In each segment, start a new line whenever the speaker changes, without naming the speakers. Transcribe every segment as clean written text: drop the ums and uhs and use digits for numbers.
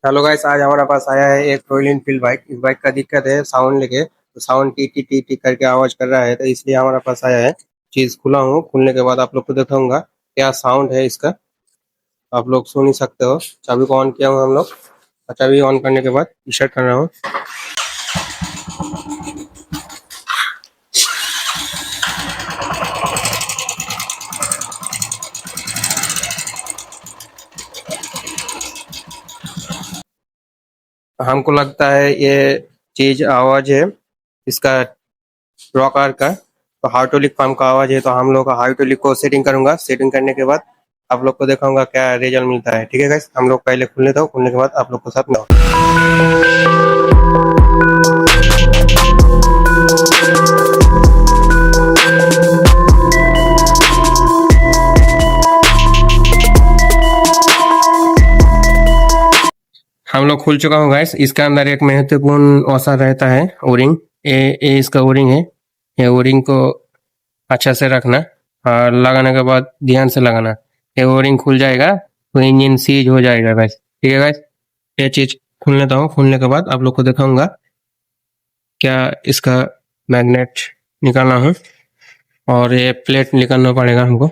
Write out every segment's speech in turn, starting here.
Hello guys, आज हमारे पास आया है एक रॉयल एनफील्ड बाइक। इस बाइक का दिक्कत है साउंड लेके, तो sound T T T T करके आवाज कर रहा है, तो इसलिए हमारे पास आया है। चीज खुला हूँ, खुलने के बाद आप लोग को दिखाऊंगा क्या साउंड है इसका। आप लोग सुन ही सकते हो। चाबी को ऑन किया हूँ हम लोग, और चाबी ऑन करने के बाद स्टार्ट कर रहा हूँ। हमको लगता है ये चीज आवाज है इसका, रॉकर का। तो हाइड्रोलिक पंप का आवाज है, तो हम लोग हाइड्रोलिक को सेटिंग करूंगा। सेटिंग करने के बाद आप लोग को दिखाऊंगा क्या रिजल्ट मिलता है। ठीक है गाइस, हम लोग पहले खुलने दो, खुलने के बाद आप लोग को साथ में। हम लोग खुल चुका हूँ गाइस। इसके अंदर एक महत्वपूर्ण औसर रहता है, ओरिंग। ये इसका ओरिंग है। ये ओरिंग को अच्छा से रखना और लगाने के बाद ध्यान से लगाना। ये ओरिंग खुल जाएगा तो इंजन सीज हो जाएगा गाइस। ठीक है गाइस, ये चीज खुल लेता हूँ। खुलने के बाद आप लोग को दिखाऊंगा क्या इसका मैग्नेट निकालना है, और ये प्लेट निकालना पड़ेगा हमको।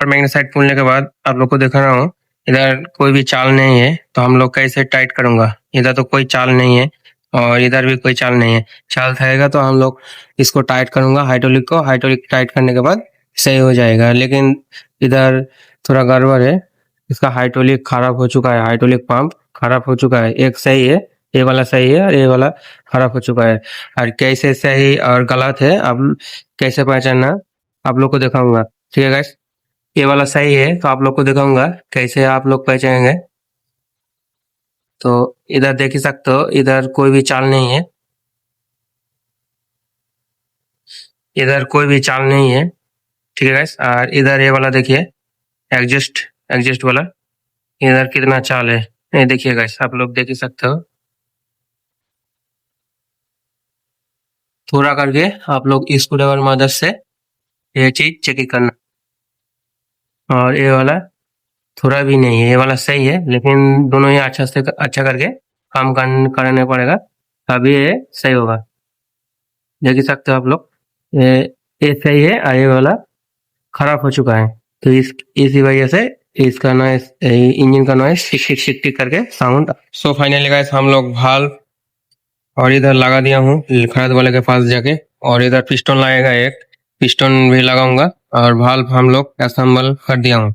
और मैग्नेट साइड खुलने के बाद आप लोग को दिखा रहा हूँ, इधर कोई भी चाल नहीं है, तो हम लोग कैसे टाइट करूंगा। इधर तो कोई चाल नहीं है और इधर भी कोई चाल नहीं है। चाल रहेगा तो हम लोग इसको टाइट करूंगा, हाइड्रोलिक को। हाइड्रोलिक टाइट करने के बाद सही हो जाएगा। लेकिन इधर थोड़ा गड़बड़ है, इसका हाइड्रोलिक खराब हो चुका है। हाइड्रोलिक पंप खराब हो चुका है। एक सही है, ये वाला सही है, और ये वाला खराब हो चुका है। और कैसे सही और गलत है, अब कैसे पहचानना आप लोग को दिखाऊंगा। ठीक है गाइस, ये वाला सही है, तो आप लोग को दिखाऊंगा कैसे आप लोग पहचानेंगे। तो इधर देख ही सकते हो, इधर कोई भी चाल नहीं है, इधर कोई भी चाल नहीं है। ठीक है गाइस, और इधर ये वाला देखिए, एडजस्ट एडजस्ट वाला, इधर कितना चाल है ये देखिए गाइस, आप लोग देख ही सकते हो। थोड़ा करके आप लोग स्क्रू ड्राइवर मदद से ये चीज चेक करना। और ये वाला थोड़ा भी नहीं है, ये वाला सही है, लेकिन दोनों ही अच्छा से अच्छा करके काम करने पड़ेगा, तभी ये सही होगा। देख ही सकते हो आप लोग, ये सही है और ये वाला खराब हो चुका है। तो इसी वजह से इसका नॉइस, इंजन का नॉइस टिक टिक टिक टिक करके साउंड। सो फाइनली गाइस, हम लोग भाल्व और इधर लगा दिया हूँ खरीद वाले के पास जाके, और इधर पिस्टन लगेगा, एक पिस्टन भी लगाऊंगा। और भाल्व हम लोग असेंबल कर दिया हूँ।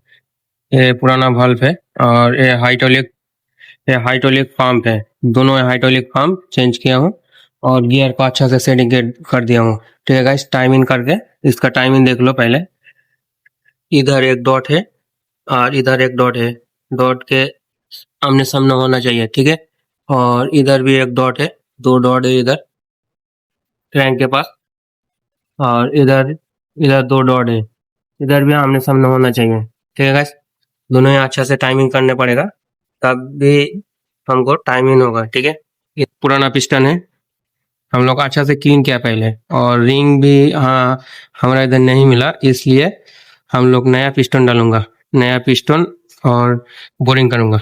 ये पुराना भाल्व है, और ये हाइड्रोलिक पंप है। दोनों हाइड्रोलिक पंप चेंज किया हूँ, और गियर को अच्छा से सेटिंग कर दिया हूँ। ठीक है गाइस, टाइमिंग करके इसका टाइमिंग देख लो पहले। इधर एक डॉट है और इधर एक डॉट है, डॉट के आमने सामने होना चाहिए। ठीक है, और इधर भी एक डॉट है, दो डॉट है इधर क्रैंक के पास, और इधर इधर दो डॉट है, इधर भी आमने सामने होना चाहिए। ठीक है गाइस, दोनों ही अच्छा से टाइमिंग करने पड़ेगा, तब भी हमको टाइमिंग होगा। ठीक है, ये पुराना पिस्टन है, हम लोग अच्छा से क्लीन किया पहले। और रिंग भी हाँ हमारा इधर नहीं मिला, इसलिए हम लोग नया पिस्टन डालूंगा, नया पिस्टन और बोरिंग करूंगा।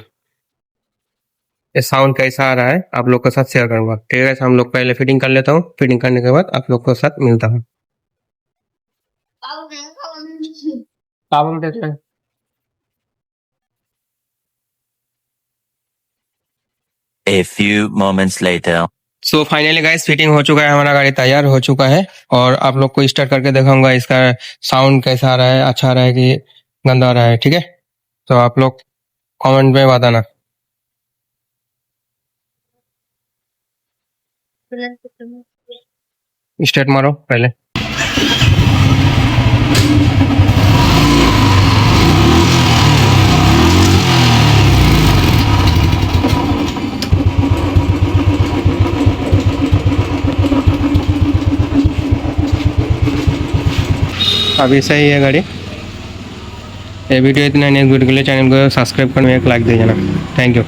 ये साउंड कैसा आ रहा है आप लोग के साथ शेयर करूंगा। ठीक है, हम लोग पहले फिटिंग कर लेता हूँ, फिटिंग करने के बाद आप लोग के साथ मिलता हूँ।
A few moments later.
So finally guys, fitting हो चुका है, हमारा गाड़ी तैयार हो चुका है। और आप लोग को स्टार्ट करके दिखाऊंगा इसका साउंड कैसा आ रहा है, अच्छा आ रहा है कि गंदा आ रहा है। ठीक है, तो आप लोग कमेंट में बताना। स्टार्ट मारो पहले। अभी सही है गाड़ी। ये वीडियो इतना, नेक्स्ट वीडियो के लिए चैनल को सब्सक्राइब करने में एक लाइक दे देना। Thank you.